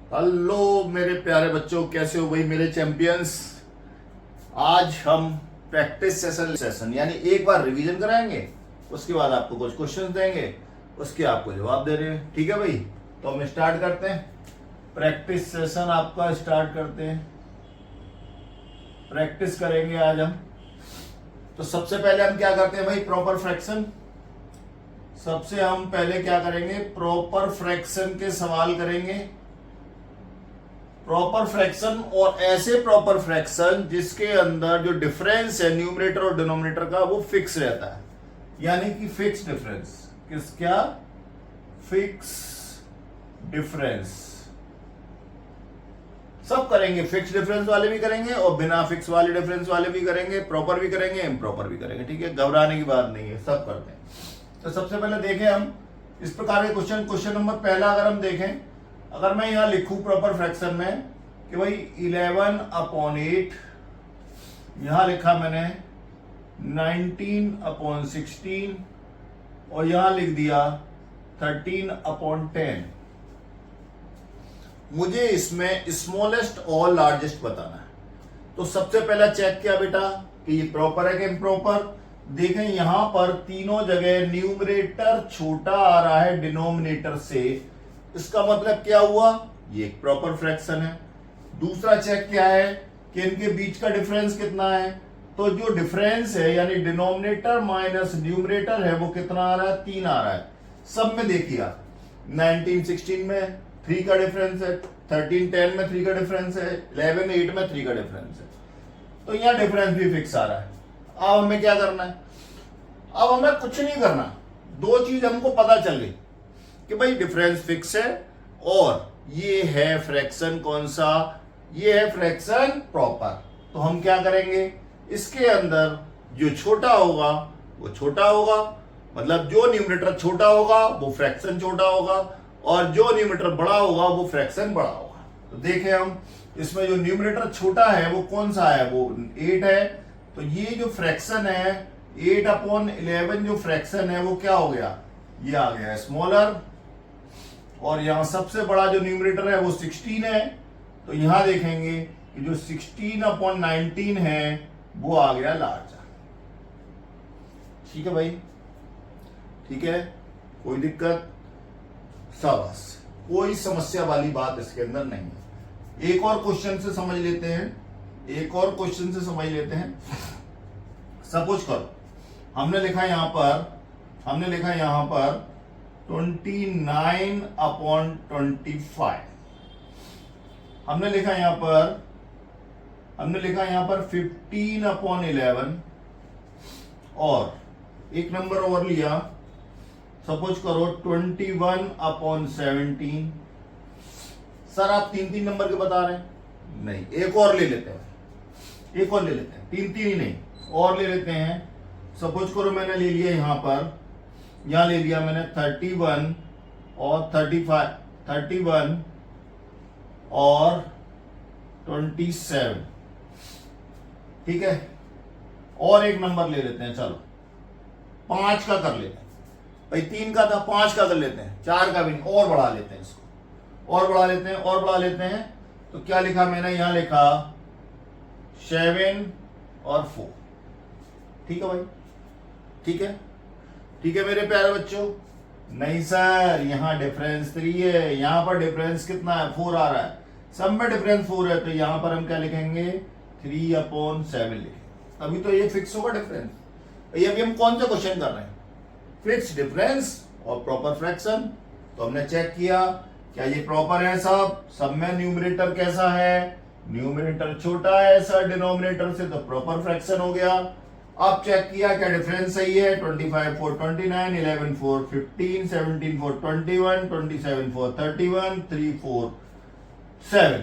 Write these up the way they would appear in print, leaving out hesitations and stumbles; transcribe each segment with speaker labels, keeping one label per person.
Speaker 1: Hello मेरे प्यारे बच्चों, कैसे हो भाई मेरे चैंपियंस। आज हम प्रैक्टिस सेशन यानी एक बार रिवीजन कराएंगे, उसके बाद आपको कुछ क्वेश्चंस देंगे, उसके आपको जवाब दे रहे हैं। ठीक है भाई, तो हम स्टार्ट करते हैं। प्रैक्टिस सेशन आपका स्टार्ट करते हैं। प्रैक्टिस करेंगे आज हम। तो सबसे पहले हम क्या करते हैं भाई, प्रॉपर फ्रैक्शन। सबसे हम पहले क्या करेंगे, प्रॉपर फ्रैक्शन के सवाल करेंगे। प्रॉपर फ्रैक्शन, और ऐसे प्रॉपर फ्रैक्शन जिसके अंदर जो डिफरेंस है न्यूमरेटर और डिनोमिनेटर का वो फिक्स रहता है, यानी कि फिक्स डिफरेंस। क्या फिक्स डिफरेंस सब करेंगे। फिक्स डिफरेंस वाले भी करेंगे और बिना फिक्स वाले डिफरेंस वाले भी करेंगे, प्रॉपर भी करेंगे, इम्प्रॉपर भी करेंगे। ठीक है, घबराने की बात नहीं है, सब करते हैं। तो सबसे पहले देखें हम इस प्रकार के क्वेश्चन नंबर पहला अगर हम देखें, अगर मैं यहां लिखूं प्रॉपर फ्रैक्शन में कि भाई 11/8, यहां लिखा मैंने 19/16 और यहां लिख दिया 13/10। मुझे इसमें स्मॉलेस्ट और लार्जेस्ट बताना है। तो सबसे पहला चेक किया बेटा कि ये प्रॉपर है कि इम्प्रॉपर। देखें यहां पर तीनों जगह न्यूमरेटर छोटा आ रहा है डिनोमिनेटर से, इसका मतलब क्या हुआ, ये एक प्रॉपर फ्रैक्शन है। दूसरा चेक क्या है कि इनके बीच का डिफरेंस कितना है। तो जो डिफरेंस है यानी डिनोमिनेटर माइनस न्यूमरेटर है वो कितना आ रहा है, 3 आ रहा है। सब में देखिए 19/16 में 3 का डिफरेंस है, 13/10 में 3 का डिफरेंस है, 11/8 में 3 का डिफरेंस है। तो यहां डिफरेंस भी फिक्स आ रहा है। अब हमें क्या करना है, अब हमें कुछ नहीं करना, दो चीज हमको पता चल गई कि भाई डिफरेंस फिक्स है और ये है फ्रैक्शन कौन सा, ये है फ्रैक्शन प्रॉपर। तो हम क्या करेंगे, इसके अंदर जो छोटा होगा वो छोटा होगा, मतलब जो न्यूमरेटर छोटा होगा वो फ्रैक्शन छोटा होगा, और जो न्यूमरेटर बड़ा होगा वो फ्रैक्शन बड़ा होगा। तो देखें हम इसमें जो न्यूमरेटर छोटा है वो कौन सा है, वो 8 है। तो ये जो फ्रैक्शन है 8/11 जो फ्रैक्शन है वो क्या हो गया, ये आ गया स्मॉलर। और यहां सबसे बड़ा जो न्यूमरेटर है वो 16 है। तो यहां देखेंगे कि जो 16/19 है वो आ गया लार्जर। ठीक है भाई, ठीक है, कोई दिक्कत, शाबाश, कोई समस्या वाली बात इसके अंदर नहीं है। एक और क्वेश्चन से समझ लेते हैं, एक और क्वेश्चन से समझ लेते हैं। सपोज करो हमने लिखा यहां पर 29/25, हमने लिखा यहां पर 15/11, और एक नंबर और लिया, सपोज करो 21/17। सर आप 3 नंबर के बता रहे हैं, नहीं, एक और ले लेते हैं, 3 ही नहीं, और ले लेते हैं। सपोज करो मैंने ले लिया यहां ले लिया मैंने 31 और 35, 31 और 27। ठीक है, और एक नंबर ले लेते हैं, चलो 5 का कर लेते हैं भाई, 3 का था 5 का कर लेते हैं, 4 का भी नहीं, और बढ़ा लेते हैं इसको, और बढ़ा लेते हैं। तो क्या लिखा मैंने, यहां लिखा 7 और 4। ठीक है भाई, ठीक है मेरे प्यारे बच्चों। नहीं सर, यहां डिफरेंस 3 है, यहां पर डिफरेंस कितना है, 4 आ रहा है, सब में डिफरेंस 4 है। तो यहां पर हम क्या लिखेंगे, 3/7 लिखेंगे, तभी तो ये फिक्स होगा डिफरेंस। ये अभी हम कौन सा क्वेश्चन कर रहे हैं, फिक्स डिफरेंस और प्रॉपर फ्रैक्शन। तो हमने चेक किया क्या ये प्रॉपर है, सब में न्यूमरेटर कैसा है, न्यूमरेटर छोटा है सर डिनोमिनेटर से, तो प्रॉपर फ्रैक्शन हो गया। अब चेक किया क्या डिफरेंस सही है, 25/4 29, 11/4 15, 17/4 21, 27/4 31, 3/4 7।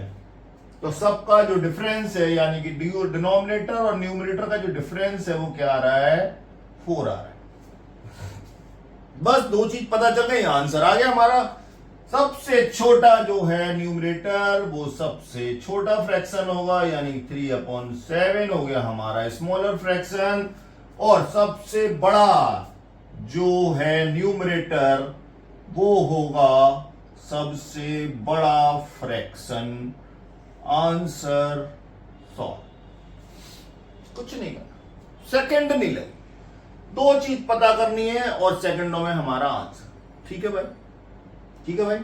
Speaker 1: तो सबका जो डिफरेंस है यानी कि डिनोमिनेटर और न्यूमरेटर का जो डिफरेंस है वो क्या आ रहा है, 4 आ रहा है। बस दो चीज पता चल गई, आंसर आ गया हमारा। सबसे छोटा जो है न्यूमरेटर वो सबसे छोटा फ्रैक्शन होगा, यानी 3/7 हो गया हमारा स्मॉलर फ्रैक्शन, और सबसे बड़ा जो है न्यूमरेटर वो होगा सबसे बड़ा फ्रैक्शन। आंसर 100। कुछ नहीं करना, सेकंड नहीं लगे, दो चीज पता करनी है और सेकंडों में हमारा आंसर। ठीक है भाई, ठीक है भाई,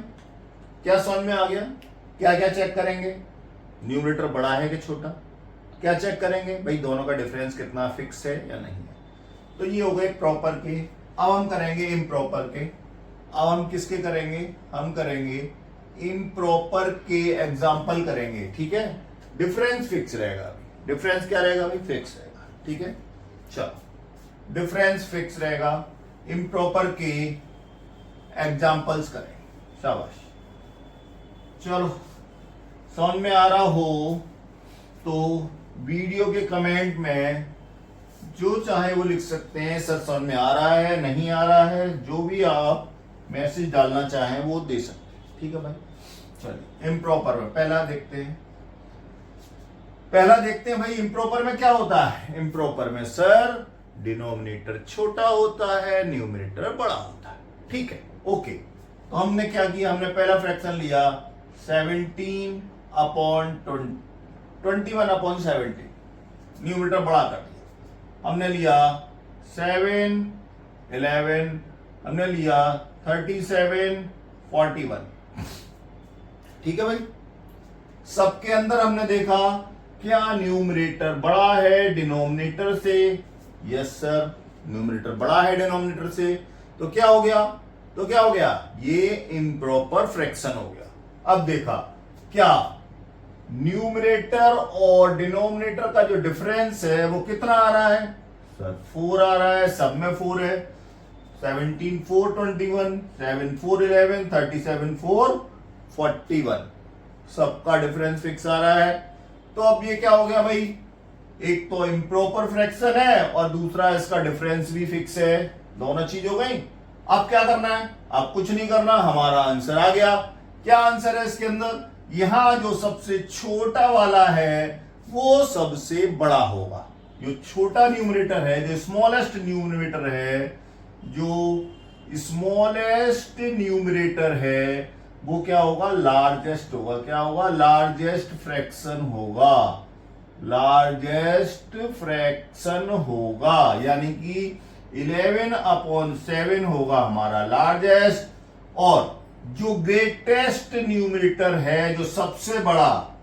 Speaker 1: क्या समझ में आ गया? क्या क्या चेक करेंगे? न्यूमरेटर बड़ा है कि छोटा? क्या चेक करेंगे भाई? दोनों का डिफरेंस कितना फिक्स है या नहीं है। तो ये हो गए प्रॉपर के। अब हम करेंगे इम्प्रॉपर के। अब हम किसके करेंगे? हम करेंगे इम्प्रॉपर के एग्जाम्पल करेंगे। ठीक है, डिफरेंस फिक्स रहेगा। डिफरेंस क्या रहेगा भाई? फिक्स रहेगा। ठीक है, चलो डिफरेंस फिक्स रहेगा। इम्प्रॉपर के एग्जाम्पल्स करेंगे। शाबाश, चलो समझ में आ रहा हो तो वीडियो के कमेंट में जो चाहे वो लिख सकते हैं। सर समझ में आ रहा है, नहीं आ रहा है, जो भी आप मैसेज डालना चाहें वो दे सकते हैं। ठीक है भाई, चलिए इम्प्रॉपर में पहला देखते हैं। भाई इम्प्रॉपर में क्या होता है? इम्प्रॉपर में सर डिनोमिनेटर छोटा होता है, न्यूमरेटर बड़ा होता है। ठीक है, ओके। तो हमने क्या किया? हमने पहला फ्रैक्शन लिया 17 अपॉन 21 अपॉन 17, न्यूमरेटर बड़ा कर दिया। हमने लिया 7 11, हमने लिया 37 41। ठीक है भाई, सबके अंदर हमने देखा क्या न्यूमरेटर बड़ा है डिनोमिनेटर से? यस सर, न्यूमरेटर बड़ा है डिनोमिनेटर से। तो क्या हो गया? ये इम्प्रॉपर फ्रैक्शन हो गया। अब देखा क्या न्यूमरेटर और डिनोमिनेटर का जो डिफरेंस है वो कितना आ रहा है? सर 4 आ रहा है, सब में 4 है। 17 4 21, 7 4 11, 37 4 41, सबका डिफरेंस फिक्स आ रहा है। तो अब ये क्या हो गया भाई? एक तो इम्प्रॉपर फ्रैक्शन है और दूसरा इसका डिफरेंस भी फिक्स है। दोनों चीज हो गई। अब क्या करना है? अब कुछ नहीं करना, हमारा आंसर आ गया। क्या आंसर है इसके अंदर? यहां जो सबसे छोटा वाला है वो सबसे बड़ा होगा। जो छोटा न्यूमरेटर है, जो स्मॉलेस्ट न्यूमरेटर है, वो क्या होगा? लार्जेस्ट होगा। क्या होगा? लार्जेस्ट फ्रैक्शन होगा। यानी कि 11 अपॉन 7 होगा हमारा लार्जेस्ट। और जो ग्रेटेस्ट न्यूमरेटर है, जो सबसे बड़ा,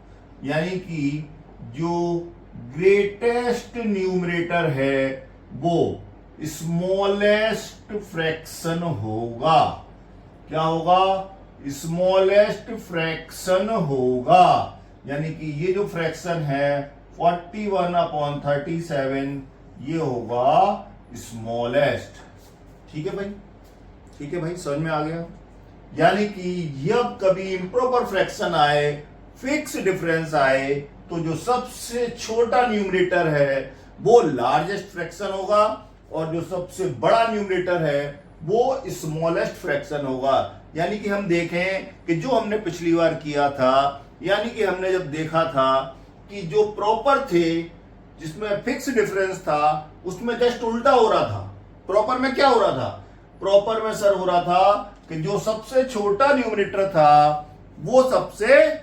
Speaker 1: यानी कि जो ग्रेटेस्ट न्यूमरेटर है वो स्मॉलेस्ट फ्रैक्शन होगा। क्या होगा? स्मॉलेस्ट फ्रैक्शन होगा। यानी कि ये जो फ्रैक्शन है 41 अपॉन 37, ये होगा स्मॉलेस्ट। ठीक है भाई, समझ में आ गया? यानी कि जब कभी इम्प्रॉपर फ्रैक्शन आए, फिक्स डिफरेंस आए, तो जो सबसे छोटा न्यूमरेटर है वो लार्जेस्ट फ्रैक्शन होगा और जो सबसे बड़ा न्यूमरेटर है वो स्मॉलेस्ट फ्रैक्शन होगा। यानी कि हम देखें कि जो हमने पिछली बार किया था, यानी कि हमने जब देखा था कि जो प्रॉपर थे जिसमें फिक्स डिफरेंस था उसमें जस्ट उल्टा हो रहा था। प्रॉपर में क्या हो रहा था? प्रॉपर में सर हो रहा था कि जो सबसे छोटा न्यूमरेटर था वो सबसे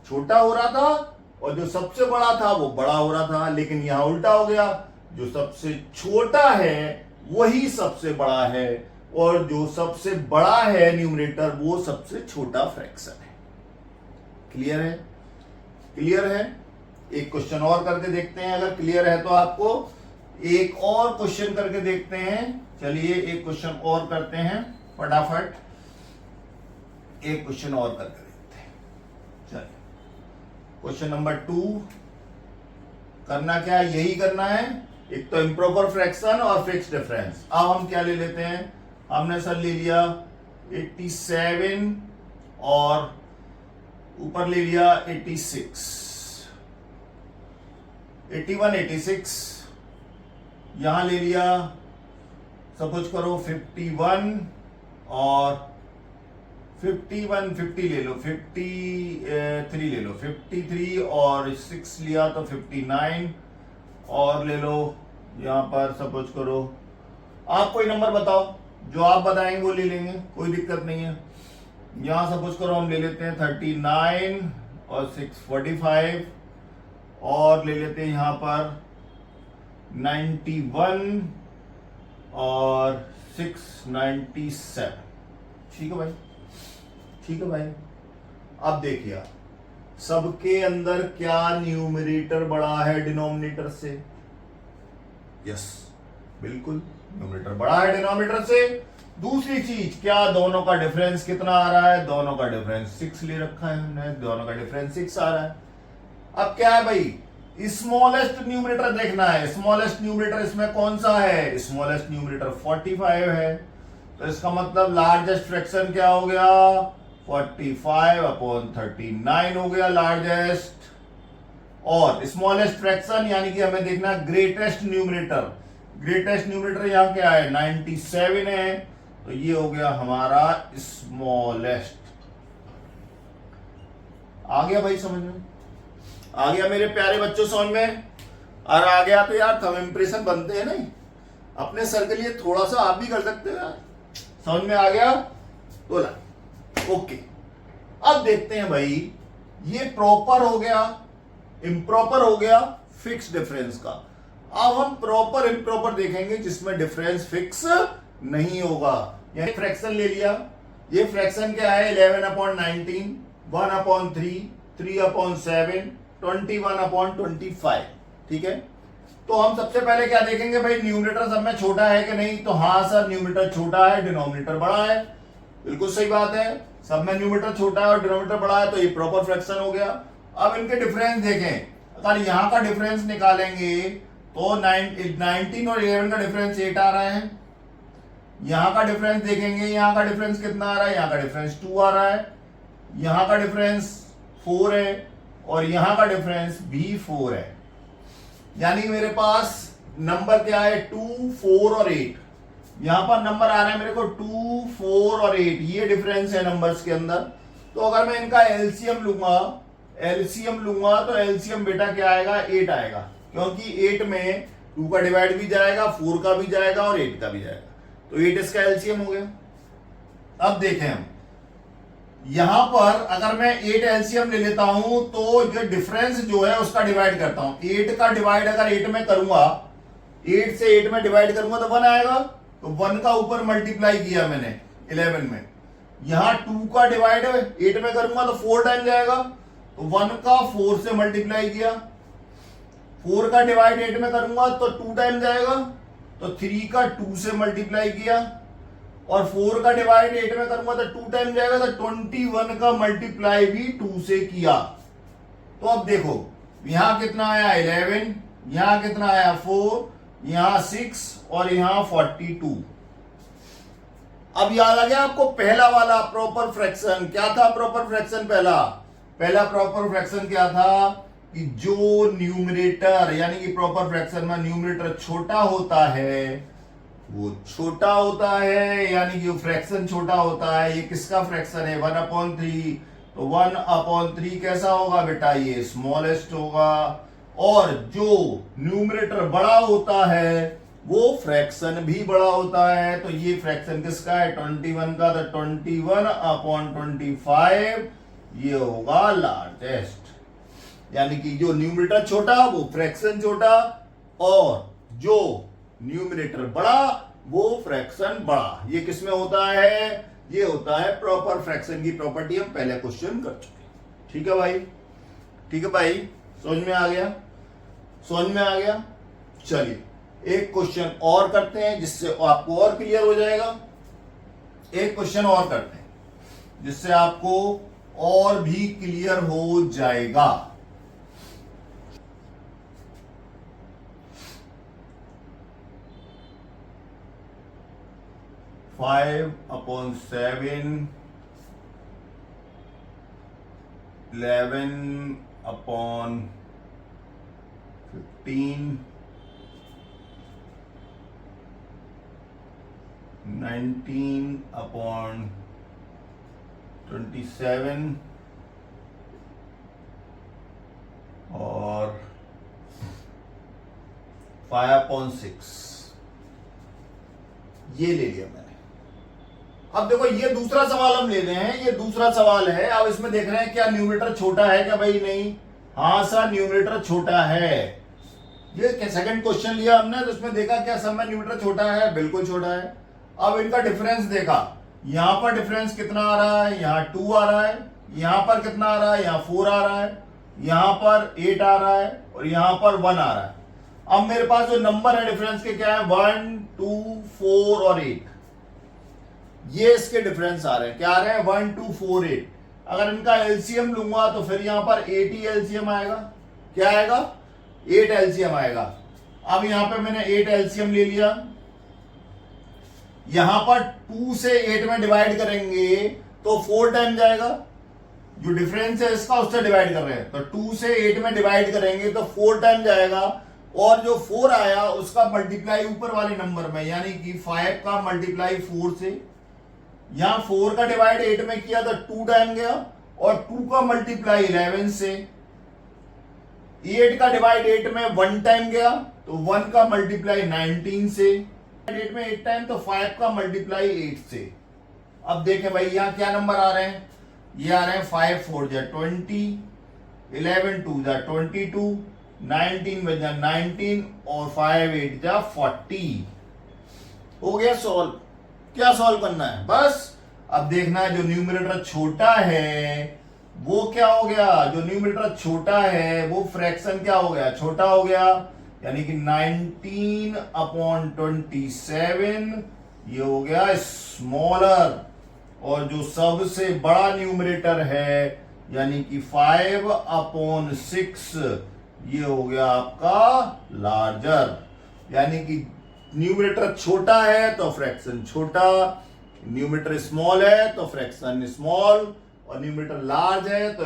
Speaker 1: छोटा हो रहा था और जो सबसे बड़ा था वो बड़ा हो रहा था। लेकिन यहां उल्टा हो गया, जो सबसे छोटा है वही सबसे बड़ा है और जो सबसे बड़ा है न्यूमरेटर वो सबसे छोटा फ्रैक्शन है। क्लियर है? एक क्वेश्चन और करके देखते हैं। अगर क्लियर है तो आपको एक और क्वेश्चन करके देखते हैं। चलिए एक क्वेश्चन और करते हैं फटाफट। एक क्वेश्चन और करके देखते हैं। चलिए क्वेश्चन नंबर 2 करना क्या है? यही करना है। एक तो इम्प्रॉपर फ्रैक्शन और फिक्स डिफरेंस। अब हम क्या ले लेते हैं? हमने सर ले लिया 87 और ऊपर ले लिया 86, 81 86, यहां ले लिया सपोज करो 51 और 51 50 ले लो, 53 ले लो, 53 और 6 लिया तो 59 और ले लो। यहां पर सपोज करो, आप कोई नंबर बताओ, जो आप बताएंगे वो ले लेंगे, कोई दिक्कत नहीं है। यहां सपोज करो हम ले लेते हैं 39 और 645 और ले लेते हैं यहां पर 91 और 697। ठीक है भाई, ठीक है भाई। अब देखिए सबके अंदर क्या न्यूमरेटर बड़ा है डिनोमिनेटर से? यस, बिल्कुल न्यूमरेटर बड़ा है डिनोमिनेटर से। दूसरी चीज, क्या दोनों का डिफरेंस कितना आ रहा है? दोनों का डिफरेंस 6 ले रखा है हमने, दोनों का डिफरेंस 6 आ रहा है। अब क्या है भाई, स्मॉलेस्ट न्यूमरेटर देखना है। स्मॉलेस्ट न्यूमरेटर इसमें कौन सा है? स्मॉलेस्ट न्यूमरेटर 45 है। तो इसका मतलब लार्जेस्ट फ्रैक्शन क्या हो गया? 45/39 हो गया लार्जेस्ट। और स्मॉलेस्ट फ्रैक्शन यानी कि हमें देखना ग्रेटेस्ट न्यूमरेटर। ग्रेटेस्ट न्यूमरेटर यहां क्या है? 97 है। तो ये हो गया हमारा स्मॉलेस्ट। आ गया भाई समझ में? आ गया मेरे प्यारे बच्चों समझ में? और आ गया तो यार थंब इंप्रेशन बनते हैं नहीं अपने सर के लिए, थोड़ा सा आप भी कर सकते हो यार। समझ में आ गया? बोला ओके। अब देखते हैं भाई, ये प्रॉपर हो गया, इम्प्रॉपर हो गया, फिक्स डिफरेंस का। अब हम प्रॉपर इम्प्रॉपर देखेंगे जिसमें डिफरेंस फिक्स नहीं होगा। यानी फ्रैक्शन ले लिया, ये फ्रैक्शन क्या है? 11/19, 1/3, 3/7, 21/25। ठीक है, तो हम सबसे पहले क्या देखेंगे भाई, न्यूमरेटर सब में छोटा है कि नहीं? तो हाँ सर, न्यूमरेटर छोटा है, डिनोमिनेटर बड़ा है। बिल्कुल सही बात है, सब में न्यूमरेटर छोटा है और डिनोमिनेटर बड़ा है, तो ये प्रॉपर फ्रैक्शन हो गया। अब इनके डिफरेंस देखें, अगर यहां का डिफरेंस निकालेंगे तो 19 और 11 का डिफरेंस 8 आ रहा है। यहां का डिफरेंस देखेंगे, यहां का डिफरेंस कितना आ रहा है? यहां का डिफरेंस 2 आ रहा है। यहां का डिफरेंस 4 है और यहां का डिफरेंस भी 4 है। यानी कि मेरे पास नंबर क्या है? 2, 4 और 8। यहां पर नंबर आ रहा है मेरे को 2, 4 और 8, ये डिफरेंस है नंबर्स के अंदर। तो अगर मैं इनका एलसीएम लूंगा तो एलसीएम बेटा क्या आएगा? 8 आएगा, क्योंकि 8 में 2 का डिवाइड भी जाएगा, 4 का भी जाएगा और 8 का भी जाएगा, तो 8 इसका एलसीएम हो गया। अब देखें हम यहां पर, अगर मैं 8 एलसीएम ले लेता हूं तो ये डिफरेंस जो है उसका डिवाइड करता हूं। 8 का डिवाइड अगर 8 में करूंगा, 8 से 8 में डिवाइड करूंगा तो 1 आएगा। तो 1 का ऊपर मल्टीप्लाई किया मैंने 11 में। यहां 2 का डिवाइड 8 में करूंगा तो 4 टाइम जाएगा, तो 1 का 4 से मल्टीप्लाई किया। 4 का डिवाइड 8 में करूंगा तो 2 टाइम जाएगा, तो 3 का 2 से मल्टीप्लाई किया। और 4 का डिवाइड 8 में करूंगा तो 2 टाइम जाएगा, तो 21 का मल्टीप्लाई भी 2 से किया। तो अब देखो यहां कितना आया? 11, यहां कितना आया? 4, यहां 6 और यहां 42। अब याद आ गया आपको पहला वाला प्रॉपर फ्रैक्शन? क्या था प्रॉपर फ्रैक्शन? पहला प्रॉपर फ्रैक्शन क्या था कि जो न्यूमरेटर, यानी कि प्रॉपर फ्रैक्शन में न्यूमरेटर छोटा होता है वो छोटा होता है, यानी कि फ्रैक्शन छोटा होता है। ये किसका फ्रैक्शन है? 1/3। तो 1/3 कैसा होगा बेटा? ये स्मॉलेस्ट होगा। और जो न्यूमरेटर बड़ा होता है वो फ्रैक्शन भी बड़ा होता है। तो ये फ्रैक्शन किसका है? 21 का। तो 21/25 ये होगा लार्जेस्ट। यानी कि जो न्यूमरेटर छोटा वो फ्रैक्शन छोटा, और जो न्यूमरेटर बड़ा वो फ्रैक्शन बड़ा। ये किसमें होता है? ये होता है प्रॉपर फ्रैक्शन की प्रॉपर्टी, हम पहले क्वेश्चन कर चुके। ठीक है भाई, ठीक है भाई, समझ में आ गया? समझ में आ गया? चलिए एक क्वेश्चन और करते हैं जिससे आपको और क्लियर हो जाएगा। एक क्वेश्चन और करते हैं जिससे आपको और भी क्लियर हो जाएगा। फाइव अपॉन 7, 11/15, 19/27 और 5/6 ये ले लिया मैंने। अब देखो ये दूसरा सवाल हम ले रहे हैं, ये दूसरा सवाल है। अब इसमें देख रहे हैं क्या न्यूमरेटर छोटा है क्या भाई? नहीं, हाँ सर न्यूमरेटर छोटा है। ये सेकंड क्वेश्चन लिया हमने तो इसमें देखा क्या सब में न्यूमरेटर छोटा है, बिल्कुल छोटा है। अब इनका डिफरेंस देखा, यहां पर डिफरेंस कितना आ रहा है, यहाँ 2 आ रहा है, यहां पर कितना आ रहा है, यहाँ 4 आ रहा है, यहां पर 8 आ रहा है और यहां पर 1 आ रहा है। अब मेरे पास जो नंबर है डिफरेंस के क्या है, 1 2 4 और 8, ये इसके डिफरेंस आ रहे हैं। क्या आ रहे हैं, 1 2 4 8। अगर इनका एलसीएम लूंगा तो फिर यहां पर 8 ही एलसीएम आएगा। क्या आएगा, 8 एलसीएम आएगा। अब यहां पे मैंने 8 एलसीएम ले लिया, यहां पर 2 से 8 में डिवाइड करेंगे तो 4 टाइम जाएगा। जो डिफरेंस है इसका उससे डिवाइड कर रहे हैं, तो 2 से 8 में डिवाइड करेंगे तो 4 टाइम जाएगा। और जो 4 आया उसका मल्टीप्लाई ऊपर वाले नंबर में, यानी कि 5 का मल्टीप्लाई 4 से, यहां 4 का डिवाइड 8 में किया तो 2 टाइम गया, और 2 का मल्टीप्लाई 11 से, 8 का डिवाइड 8 में 1 टाइम गया तो 1 का मल्टीप्लाई 19 से, 8 में 8 टाइम तो 5 का मल्टीप्लाई 8 से। अब देखें भाई यहां क्या नंबर आ रहे हैं, ये आ रहे हैं 5 4 जा 20, 11 2 जा 22, 19 बन जा 19 और 5 8 जा 40। हो गया सॉल्व। क्या सॉल्व करना है, बस अब देखना है जो न्यूमरेटर छोटा है वो क्या हो गया, जो न्यूमरेटर छोटा है वो फ्रैक्शन क्या हो गया, छोटा हो गया, यानी कि 19/27 ये हो गया स्मॉलर। और जो सबसे बड़ा न्यूमरेटर है यानी कि 5/6 ये हो गया आपका लार्जर। यानी कि न्यूमरेटर छोटा है तो फ्रैक्शन छोटा, न्यूमरेटर स्मॉल है तो फ्रैक्शन स्मॉल, और न्यूमरेटर लार्ज है तो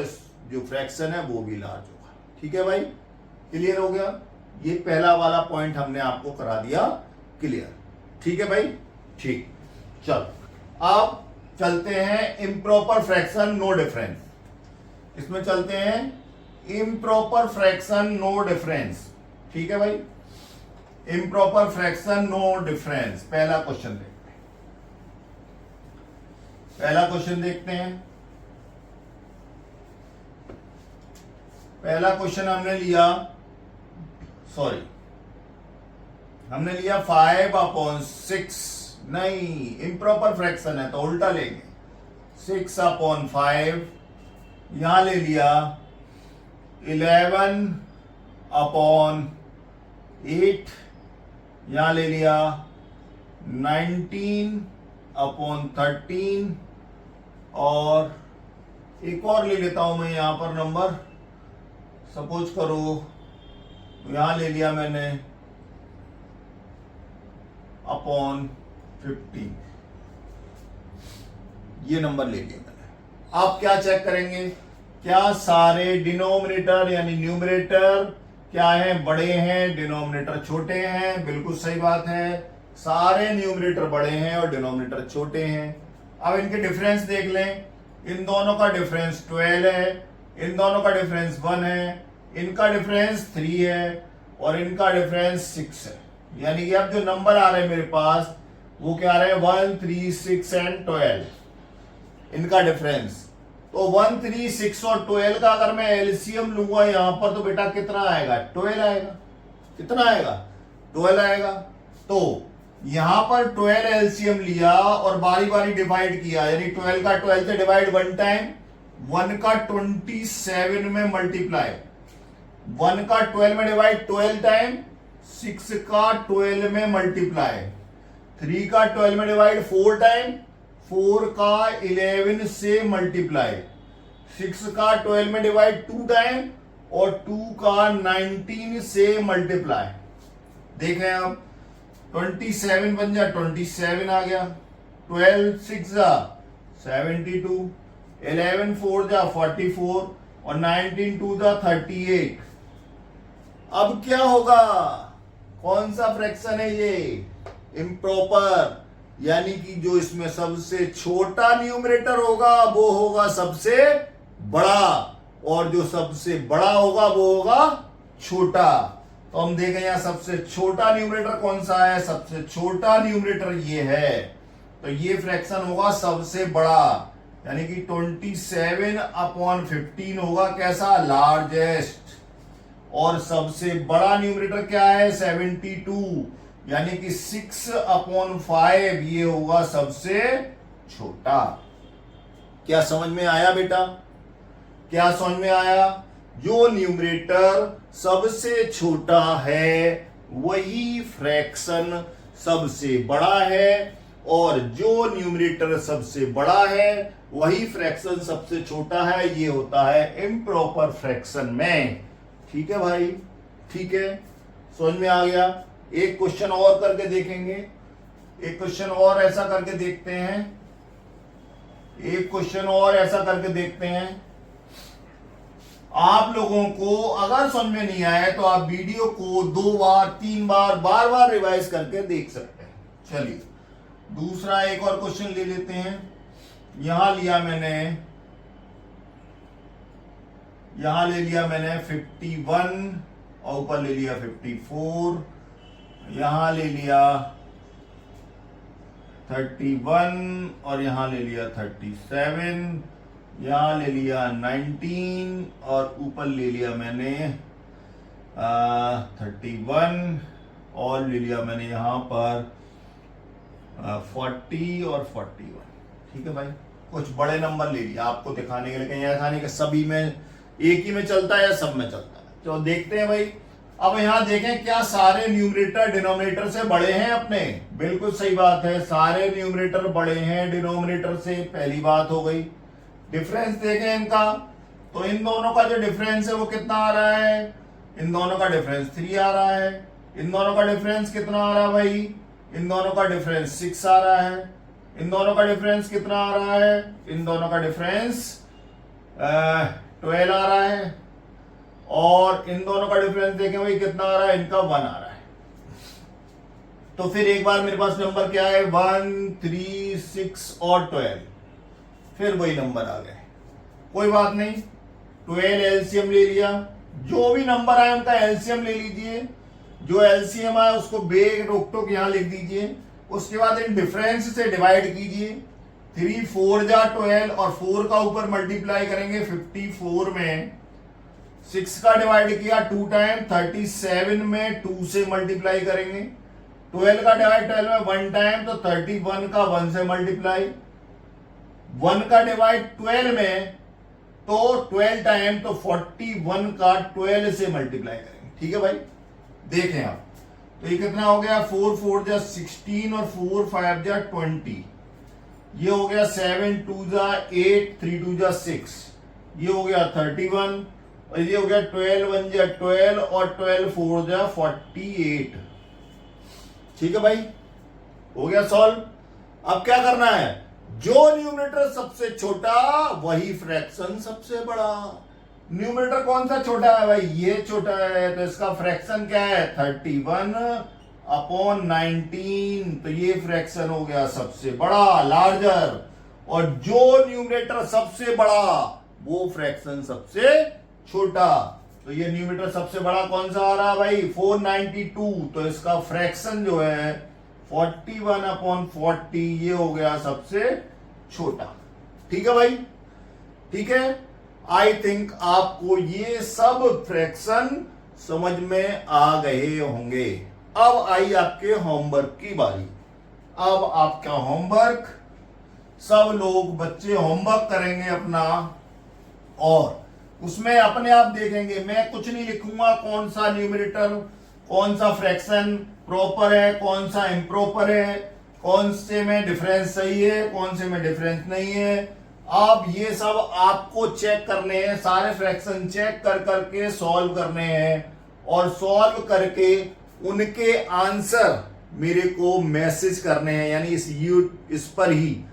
Speaker 1: जो फ्रैक्शन है वो भी लार्ज होगा। ठीक है भाई, क्लियर हो गया। ये पहला वाला पॉइंट हमने आपको करा दिया क्लियर। ठीक है भाई, ठीक। चल अब चलते हैं इम्प्रॉपर फ्रैक्शन नो डिफरेंस। इसमें चलते हैं इम्प्रॉपर फ्रैक्शन नो डिफरेंस। ठीक है भाई, इम्प्रॉपर फ्रैक्शन नो डिफरेंस। पहला क्वेश्चन देखते हैं, पहला क्वेश्चन देखते हैं। पहला क्वेश्चन हमने लिया, सॉरी हमने लिया 5/6, नहीं इम्प्रॉपर फ्रैक्शन है तो उल्टा लेंगे, 6/5, यहां ले लिया 11/8, यहां ले लिया 19/13, और एक और ले लेता हूं मैं यहां पर नंबर, सपोज करो यहां ले लिया मैंने (50), ये नंबर ले लिया मैंने। आप क्या चेक करेंगे, क्या सारे डिनोमिनेटर यानी न्यूमरेटर क्या है, बड़े हैं, डिनोमिनेटर छोटे हैं। बिल्कुल सही बात है, सारे न्यूमरेटर बड़े हैं और डिनोमिनेटर छोटे हैं। अब इनके डिफरेंस देख लें, इन दोनों का डिफरेंस 12 है, इन दोनों का डिफरेंस 1 है, इनका डिफरेंस 3 है और इनका डिफरेंस 6 है। यानी कि अब जो नंबर आ रहे हैं मेरे पास वो क्या आ रहे हैं, 1 3 6 एंड 12 इनका डिफरेंस। तो 1 3 6 और 12 का अगर मैं एलसीएम लूंगा यहां पर तो बेटा कितना आएगा, 12 आएगा। कितना आएगा, 12 आएगा। तो यहां पर 12 एलसीएम लिया और बारी बारी डिवाइड किया, यानी 12 का 12 से डिवाइड 1 टाइम, 1 का 27 में मल्टीप्लाई, 1 का 12 में डिवाइड 12 टाइम, 6 का 12 में मल्टीप्लाई, 3 का 12 में डिवाइड 4 टाइम, 4 का 11 से मल्टीप्लाई, 6 का 12 में डिवाइड 2 टाइम और 2 का 19 से मल्टीप्लाई। देखें अब 27 बन जा 27 आ गया, 12 6 जा 72, 11 4 जा 44 और 19 2 जा 38। अब क्या होगा, कौन सा फ्रैक्शन है ये, इम्प्रॉपर, यानी कि जो इसमें सबसे छोटा न्यूमरेटर होगा वो होगा सबसे बड़ा और जो सबसे बड़ा होगा वो होगा छोटा। तो हम देखें यहां सबसे छोटा न्यूमरेटर कौन सा है, सबसे छोटा न्यूमरेटर ये है। तो ये फ्रैक्शन होगा सबसे बड़ा, यानी कि 27/15 होगा कैसा, लार्जेस्ट। और सबसे बड़ा न्यूमरेटर क्या है, 72, यानी कि 6/5 ये होगा सबसे छोटा। क्या समझ में आया बेटा, क्या समझ में आया? जो न्यूमरेटर सबसे छोटा है वही फ्रैक्शन सबसे बड़ा है, और जो न्यूमरेटर सबसे बड़ा है वही फ्रैक्शन सबसे छोटा है। ये होता है इम्प्रॉपर फ्रैक्शन में। ठीक है भाई, ठीक है, समझ में आ गया। एक क्वेश्चन और करके देखेंगे, एक क्वेश्चन और ऐसा करके देखते हैं, एक क्वेश्चन और ऐसा करके देखते हैं। आप लोगों को अगर समझ में नहीं आया तो आप वीडियो को 2 बार 3 बार बार बार रिवाइज करके देख सकते हैं। चलिए दूसरा एक और क्वेश्चन ले लेते हैं। यहां लिया मैंने 51 और ऊपर ले लिया 54, यहां ले लिया 31 और यहां ले लिया 37, यहां ले लिया 19 और ऊपर ले लिया मैंने 31 और ले लिया मैंने यहां पर 40 और 41। ठीक है भाई, कुछ बड़े नंबर ले लिया आपको दिखाने के लिए, कहीं ऐसा नहीं कि सभी में एक ही में चलता है या सब में चलता है। तो देखते हैं भाई। अब यहां देखें, क्या सारे न्यूमरेटर डिनोमिनेटर से बड़े हैं अपने? बिल्कुल सही बात है, सारे न्यूमरेटर बड़े हैं डिनोमिनेटर से, पहली बात हो गई। डिफरेंस देखें इनका, तो इन दोनों का जो डिफरेंस है वो कितना आ रहा है? इन दोनों का डिफरेंस 3 आ रहा है। इन दोनों का डिफरेंस कितना आ रहा है भाई? इन दोनों का डिफरेंस 6 आ रहा है। इन दोनों का डिफरेंस कितना आ रहा है? इन दोनों का डिफरेंस 12 आ रहा है। और इन दोनों का डिफरेंस देखें भाई कितना आ रहा है? इनका 1 आ रहा है। तो फिर एक बार मेरे पास नंबर क्या है? 1, 3, 6 और 12, फिर वही नंबर आ गए। कोई बात नहीं, 12 एलसीएम ले लिया। जो भी नंबर आए उनका एलसीएम ले लीजिए, जो एलसीएम आए उसको बेग रोक टोक यहां लिख दीजिए। उसके बाद इन डिफरेंस से डिवाइड कीजिए। 3 4 जा 12 और 4 का ऊपर मल्टीप्लाई करेंगे 54 में। 6 का डिवाइड किया 2 टाइम, 37 में 2 से मल्टीप्लाई करेंगे। 12 का डिवाइड 12 में 1 टाइम, तो 31 का 1 से मल्टीप्लाई। 1 का डिवाइड 12 में तो 12 टाइम, तो 41 का 12 से मल्टीप्लाई करेंगे। ठीक है भाई, देखें आप, तो ये कितना हो गया? 4 4 जा 16 और 4 5 जा 20। ये हो गया 7 2 जा 8, 3 2 जा 6। ये हो गया 31 और ये हो गया 12 1 जा 12 और 12 4 जा 48। ठीक है भाई, हो गया सॉल्व। अब क्या करना है? जो न्यूमरेटर सबसे छोटा वही फ्रैक्शन सबसे बड़ा। न्यूमरेटर कौन सा छोटा है भाई? ये छोटा है, तो इसका फ्रैक्शन क्या है? 31/19। तो ये फ्रैक्शन हो गया सबसे बड़ा, लार्जर। और जो न्यूमरेटर सबसे बड़ा वो फ्रैक्शन सबसे छोटा। तो ये न्यूमरेटर सबसे बड़ा कौन सा आ रहा है भाई? 492। तो इसका फ्रैक्शन जो है 41/40, ये हो गया सबसे छोटा। ठीक है भाई, ठीक है। आई थिंक आपको ये सब फ्रैक्शन समझ में आ गए होंगे। अब आई आपके होमवर्क की बारी। अब आपका होमवर्क, सब लोग बच्चे होमवर्क करेंगे अपना, और उसमें अपने आप देखेंगे। मैं कुछ नहीं लिखूंगा कौन सा न्यूमरेटर, कौन सा फ्रैक्शन प्रॉपर है, कौन सा इम्प्रॉपर है, कौन से में डिफरेंस सही है, कौन से में डिफरेंस नहीं है। अब ये सब आपको चेक करने हैं, सारे फ्रैक्शन चेक कर करके सॉल्व करने हैं, और सॉल्व करके उनके आंसर मेरे को मैसेज करने हैं, यानी इस पर ही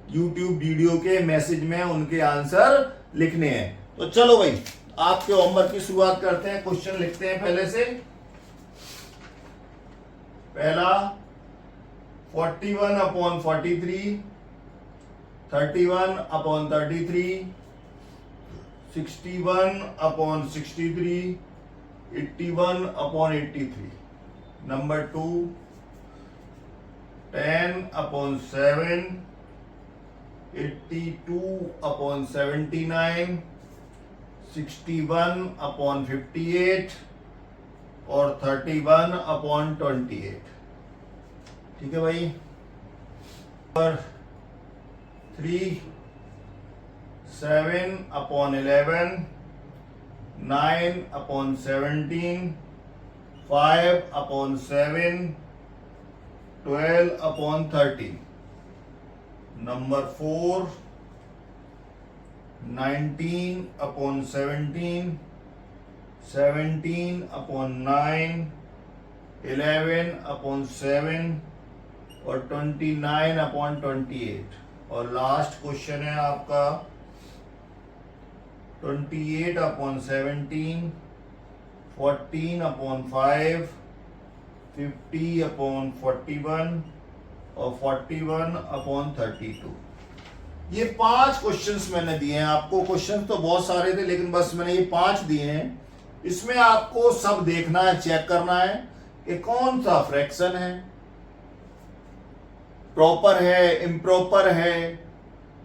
Speaker 1: YouTube वीडियो के मैसेज में उनके आंसर लिखने हैं। तो चलो भाई, आपके होमवर्क की शुरुआत करते हैं। क्वेश्चन लिखते हैं पहले से। पहला 41/43, 31/33, 61/63, 81/83। नंबर 2 10/7, 82/79, 61/58 और 31/28। ठीक है भाई। और 3, 7/11, 9/17, 5/7, 12/30। नंबर 4, 19/17, 17/9, 11/7 और 29/28। और लास्ट क्वेश्चन है आपका 28/17, 14/5, 50/41 और 41/32। ये 5 क्वेश्चंस मैंने दिए हैं आपको। क्वेश्चंस तो बहुत सारे थे लेकिन बस मैंने ये 5 दिए हैं। इसमें आपको सब देखना है, चेक करना है कि कौन सा फ्रैक्शन है, प्रॉपर है, इम्प्रॉपर है,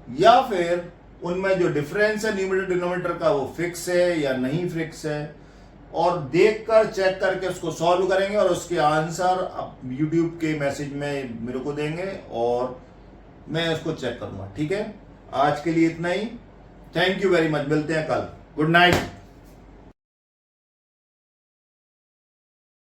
Speaker 1: या फिर उनमें जो डिफरेंस है न्यूमरेटर डिनोमिनेटर का वो फिक्स है या नहीं फिक्स है। और देखकर चेक करके उसको सॉल्व करेंगे और उसके आंसर आप यूट्यूब के मैसेज में मेरे को देंगे और मैं उसको चेक करूंगा। ठीक है, आज के लिए इतना ही। थैंक यू वेरी मच, मिलते हैं कल। Good night.